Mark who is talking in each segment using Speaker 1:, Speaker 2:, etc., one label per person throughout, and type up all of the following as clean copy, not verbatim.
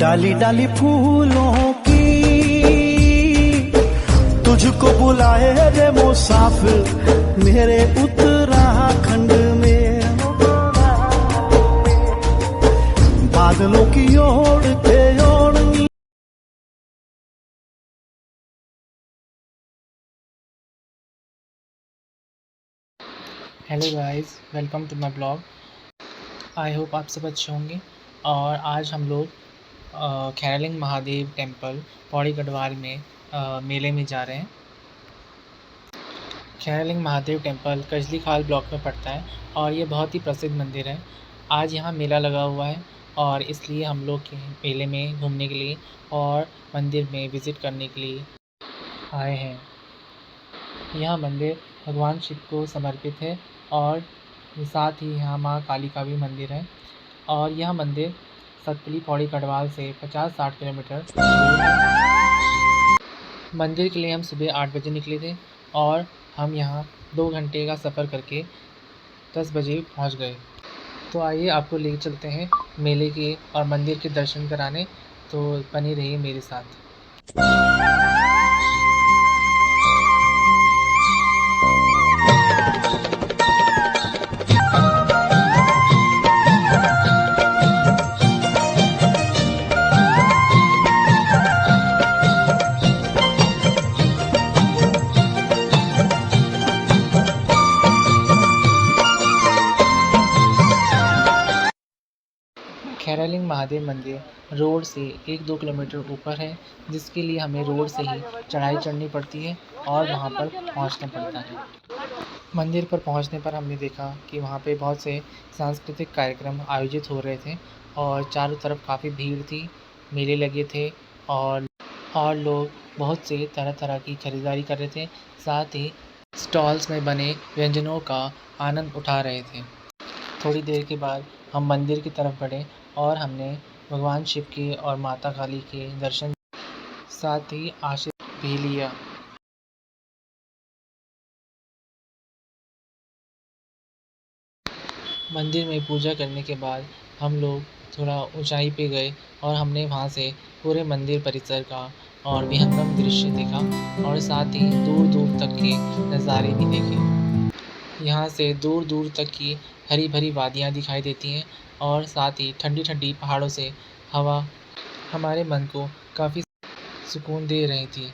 Speaker 1: डाली डाली फूलों की तुझको बुलाए रे मुसाफिर मेरे उत्तराखंड में, बादलों की ओर के ओढ़नी।
Speaker 2: Hello guys, welcome to my blog. I hope आप सब अच्छे होंगे। और आज हम लोग खैरालिंग महादेव टेम्पल पौड़ी गढ़वाल में मेले में जा रहे हैं। खैरालिंग महादेव टेम्पल कजली खाल ब्लॉक में पड़ता है और ये बहुत ही प्रसिद्ध मंदिर है। आज यहाँ मेला लगा हुआ है और इसलिए हम लोग मेले में घूमने के लिए और मंदिर में विज़िट करने के लिए आए हैं। यह मंदिर भगवान शिव को समर्पित है और साथ ही यहाँ माँ काली का भी मंदिर है। और यह मंदिर सतपुली पौड़ी गढ़वाल से 50-60 किलोमीटर दूर है। मंदिर के लिए हम सुबह 8 बजे निकले थे और हम यहाँ 2 घंटे का सफ़र करके 10 बजे पहुँच गए। तो आइए आपको ले चलते हैं मेले के और मंदिर के दर्शन कराने, तो बने रहिए मेरे साथ। खैरालिंग महादेव मंदिर रोड से 1-2 किलोमीटर ऊपर है, जिसके लिए हमें रोड से ही चढ़ाई चढ़नी पड़ती है और वहाँ पर पहुँचना पड़ता है। मंदिर पर पहुँचने पर हमने देखा कि वहाँ पे बहुत से सांस्कृतिक कार्यक्रम आयोजित हो रहे थे और चारों तरफ काफ़ी भीड़ थी, मेले लगे थे और लोग बहुत से तरह तरह की खरीदारी कर रहे थे। साथ ही स्टॉल्स में बने व्यंजनों का आनंद उठा रहे थे। थोड़ी देर के बाद हम मंदिर की तरफ बढ़े और हमने भगवान शिव के और माता काली के दर्शन, साथ ही आशीर्वाद भी लिया। मंदिर में पूजा करने के बाद हम लोग थोड़ा ऊंचाई पे गए और हमने वहाँ से पूरे मंदिर परिसर का और विहंगम दृश्य देखा और साथ ही दूर दूर तक के नज़ारे भी देखे। यहाँ से दूर दूर तक की हरी भरी वादियाँ दिखाई देती हैं और साथ ही ठंडी ठंडी पहाड़ों से हवा हमारे मन को काफ़ी सुकून दे रही थी।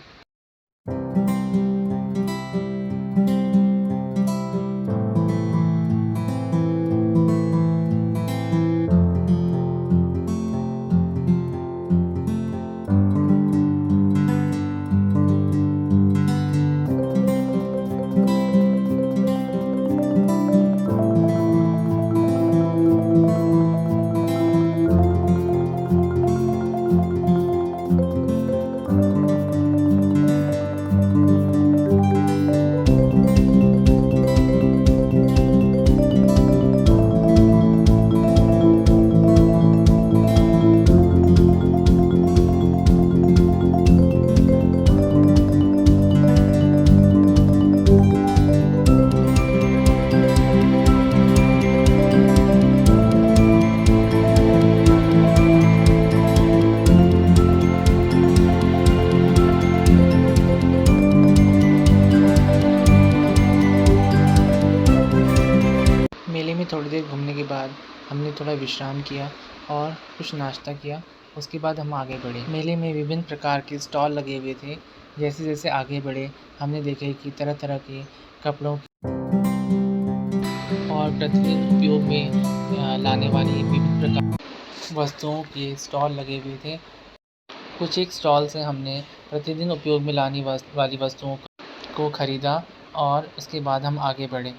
Speaker 2: मेले में थोड़ी देर घूमने के बाद हमने थोड़ा विश्राम किया और कुछ नाश्ता किया। उसके बाद हम आगे बढ़े। मेले में विभिन्न प्रकार के स्टॉल लगे हुए थे। जैसे जैसे आगे बढ़े हमने देखे कि तरह तरह के कपड़ों और प्रतिदिन उपयोग में लाने वाली विभिन्न प्रकार वस्तुओं के स्टॉल लगे हुए थे। कुछ एक स्टॉल से हमने प्रतिदिन उपयोग में लाने वाली वस्तुओं को ख़रीदा और उसके बाद हम आगे बढ़े।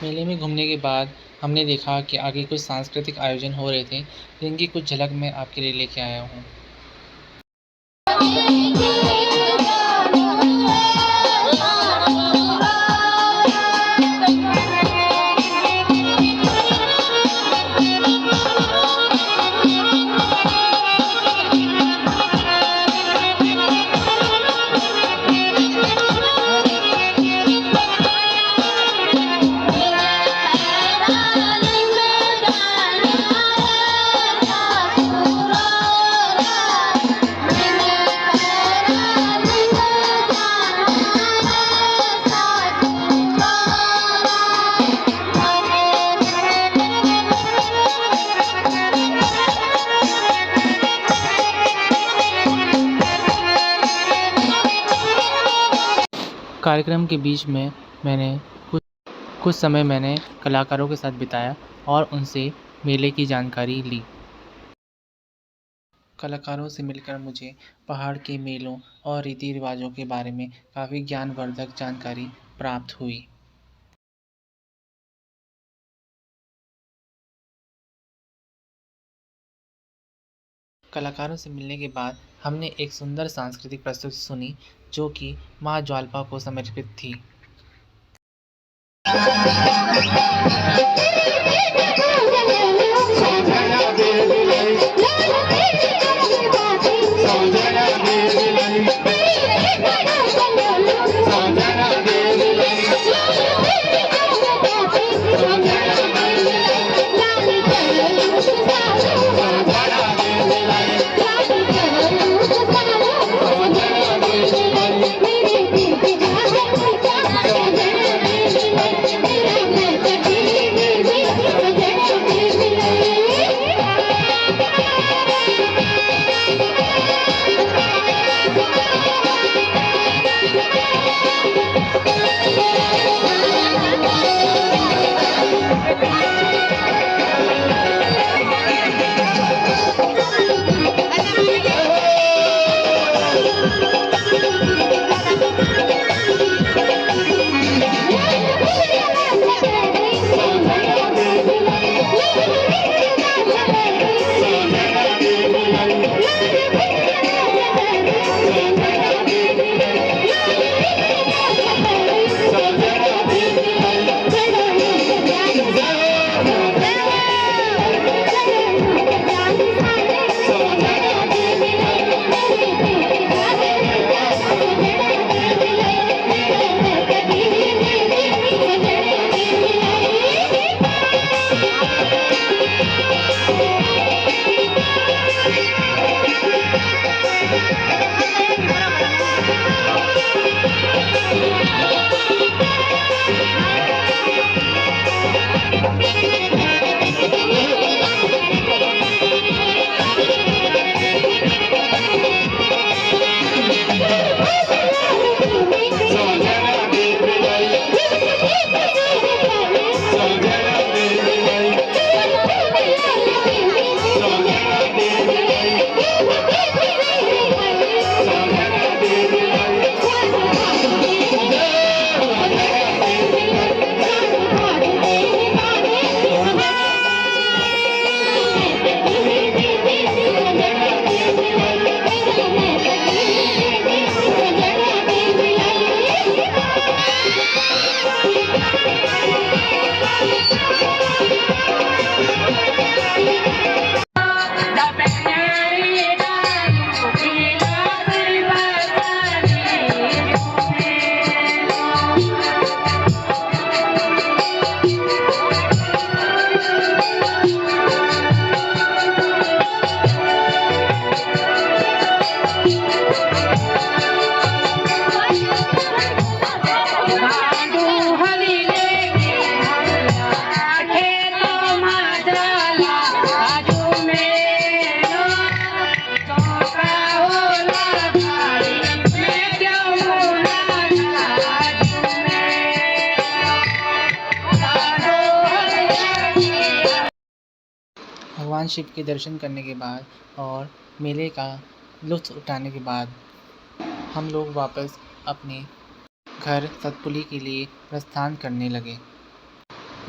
Speaker 2: मेले में घूमने के बाद हमने देखा कि आगे कुछ सांस्कृतिक आयोजन हो रहे थे, जिनकी कुछ झलक मैं आपके लिए लेके आया हूँ। कार्यक्रम के बीच में मैंने कुछ समय मैंने कलाकारों के साथ बिताया और उनसे मेले की जानकारी ली। कलाकारों से मिलकर मुझे पहाड़ के मेलों और रीति रिवाजों के बारे में काफ़ी ज्ञानवर्धक जानकारी प्राप्त हुई। कलाकारों से मिलने के बाद हमने एक सुंदर सांस्कृतिक प्रस्तुति सुनी जो कि माँ ज्वाल्पा को समर्पित थी। भगवान शिव के दर्शन करने के बाद और मेले का लुत्फ़ उठाने के बाद हम लोग वापस अपने घर सतपुली के लिए प्रस्थान करने लगे।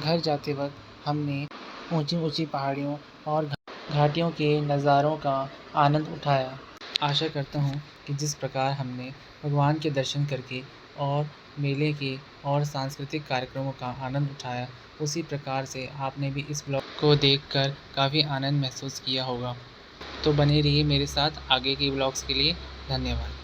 Speaker 2: घर जाते वक्त हमने ऊंची पहाड़ियों और घाटियों के नज़ारों का आनंद उठाया। आशा करता हूँ कि जिस प्रकार हमने भगवान के दर्शन करके और मेले के और सांस्कृतिक कार्यक्रमों का आनंद उठाया, उसी प्रकार से आपने भी इस ब्लॉग को देखकर काफ़ी आनंद महसूस किया होगा। तो बने रहिए मेरे साथ आगे के ब्लॉग्स के लिए। धन्यवाद।